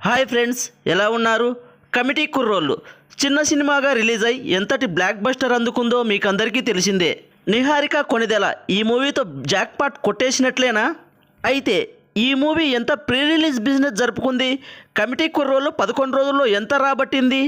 Hi friends, ఎలా ఉన్నారు? Committee కుర్రోళ్ళు చిన్న సినిమాగా రిలీజ్ అయ్యి ఎంతటి బ్లాక్ బస్టర్ అందుకుందో మీకు అందరికీ తెలిసిందే. నిహారిక కొణిదెల ఈ మూవీతో జాక్పాట్ కొట్టేసినట్లేనా? అయితే ఈ మూవీ ఎంత ప్రీ రిలీజ్ బిజినెస్ జరుపుకుంది? కమిటీ కుర్రోళ్ళు 11 రోజుల్లో ఎంత రాబట్టింది?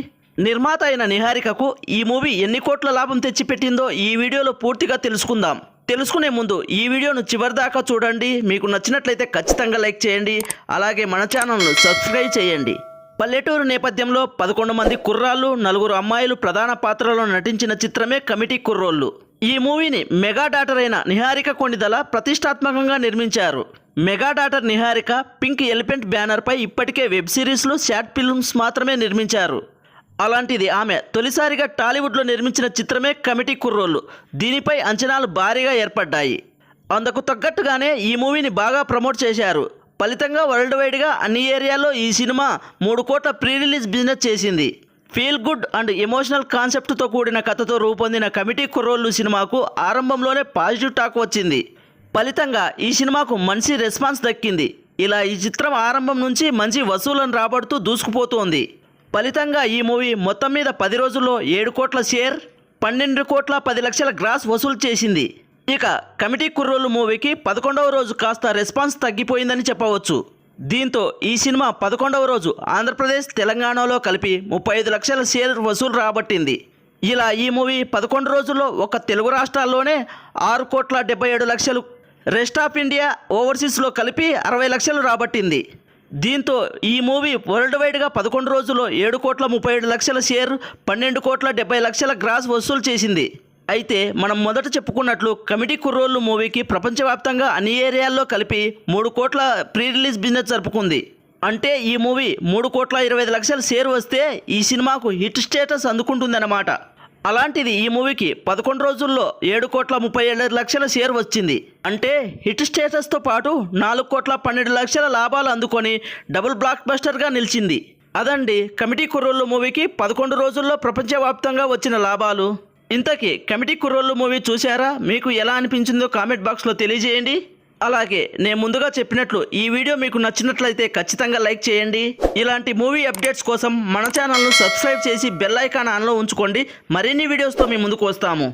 నిర్మాత అయిన నిహారికకు ఈ మూవీ ఎన్ని కోట్ల లాభం తెచ్చిపెట్టిందో ఈ వీడియోలో పూర్తిగా తెలుసుకుందాం. తెలుసుకునే ముందు ఈ వీడియోను చివరిదాకా చూడండి. మీకు నచ్చినట్లయితే ఖచ్చితంగా లైక్ చేయండి. అలాగే మన ఛానల్ను సబ్స్క్రైబ్ చేయండి. పల్లెటూరు నేపథ్యంలో 11 మంది కుర్రాళ్ళు, 4 అమ్మాయిలు ప్రధాన పాత్రలో నటించిన చిత్రమే కమిటీ కుర్రోళ్ళు. ఈ మూవీని మెగా డాటర్ అయిన నిహారిక కొణిదెల ప్రతిష్టాత్మకంగా నిర్మించారు. Mega daughter Niharika pink elephant బ్యానర్పై ఇప్పటికే వెబ్ సిరీస్లు, షార్ట్ ఫిల్మ్స్ మాత్రమే నిర్మించారు. అలాంటిది ఆమె తొలిసారిగా టాలీవుడ్లో నిర్మించిన చిత్రమే కమిటీ కుర్రోళ్ళు. దీనిపై అంచనాలు భారీగా ఏర్పడ్డాయి. అందుకు తగ్గట్టుగానే ఈ మూవీని బాగా ప్రమోట్ చేశారు. ఫలితంగా వరల్డ్ వైడ్గా అన్ని ఏరియాల్లో ఈ సినిమా 3 కోట్ల ప్రీ రిలీజ్ బిజినెస్ చేసింది. ఫీల్ గుడ్ అండ్ ఎమోషనల్ కాన్సెప్ట్తో కూడిన కథతో రూపొందిన కమిటీ కుర్రోళ్ళు సినిమాకు ఆరంభంలోనే పాజిటివ్ టాక్ వచ్చింది. ఫలితంగా ఈ సినిమాకు మంచి రెస్పాన్స్ దక్కింది. ఇలా ఈ చిత్రం ఆరంభం నుంచి మంచి వసూలను రాబడుతూ దూసుకుపోతోంది. ఫలితంగా ఈ మూవీ మొత్తం మీద 10 రోజుల్లో 7 కోట్ల షేర్, 12 కోట్ల 10 లక్షల గ్రాస్ వసూలు చేసింది. ఇక కమిటీ కుర్రోళ్ళు మూవీకి 11వ రోజు కాస్త రెస్పాన్స్ తగ్గిపోయిందని చెప్పవచ్చు. దీంతో ఈ సినిమా 11వ రోజు ఆంధ్రప్రదేశ్, తెలంగాణలో కలిపి 35 లక్షల షేర్ వసూలు రాబట్టింది. ఇలా ఈ మూవీ 11 రోజుల్లో ఒక తెలుగు రాష్ట్రాల్లోనే 6 కోట్ల 77 లక్షలు, రెస్ట్ ఆఫ్ ఇండియా, ఓవర్సీస్లో కలిపి 60 లక్షలు రాబట్టింది. దీంతో ఈ మూవీ వరల్డ్ వైడ్గా 11 రోజుల్లో 7 కోట్ల 37 లక్షల షేర్, 12 కోట్ల 70 లక్షల గ్రాస్ వసూలు చేసింది. అయితే మనం మొదట చెప్పుకున్నట్లు కమిటీ కుర్రోళ్ళు మూవీకి ప్రపంచవ్యాప్తంగా అన్ని ఏరియాల్లో కలిపి 3 కోట్ల ప్రీ రిలీజ్ బిజినెస్ జరుపుకుంది. అంటే ఈ మూవీ 3 కోట్ల 25 లక్షల షేర్ వస్తే ఈ సినిమాకు హిట్ స్టేటస్ అందుకుంటుందన్నమాట. అలాంటిది ఈ మూవీకి 11 రోజుల్లో 7 కోట్ల 37 లక్షల షేర్ వచ్చింది. అంటే హిట్ స్టేటస్తో పాటు 4 కోట్ల 12 లక్షల లాభాలు అందుకొని డబుల్ బ్లాక్ బస్టర్గా నిలిచింది. అదండి కమిటీ కుర్రోళ్ళు మూవీకి 11 రోజుల్లో ప్రపంచవ్యాప్తంగా వచ్చిన లాభాలు. ఇంతకీ కమిటీ కుర్రోళ్ళు మూవీ చూశారా? మీకు ఎలా అనిపించిందో కామెంట్ బాక్స్లో తెలియజేయండి. అలాగే నేను ముందుగా చెప్పినట్లు ఈ వీడియో మీకు నచ్చినట్లయితే ఖచ్చితంగా లైక్ చేయండి. ఇలాంటి మూవీ అప్డేట్స్ కోసం మన ఛానల్ను సబ్స్క్రైబ్ చేసి బెల్ ఐకాన్ ఆన్లో ఉంచుకోండి. మరిన్ని వీడియోస్తో మీ ముందుకు వస్తాము.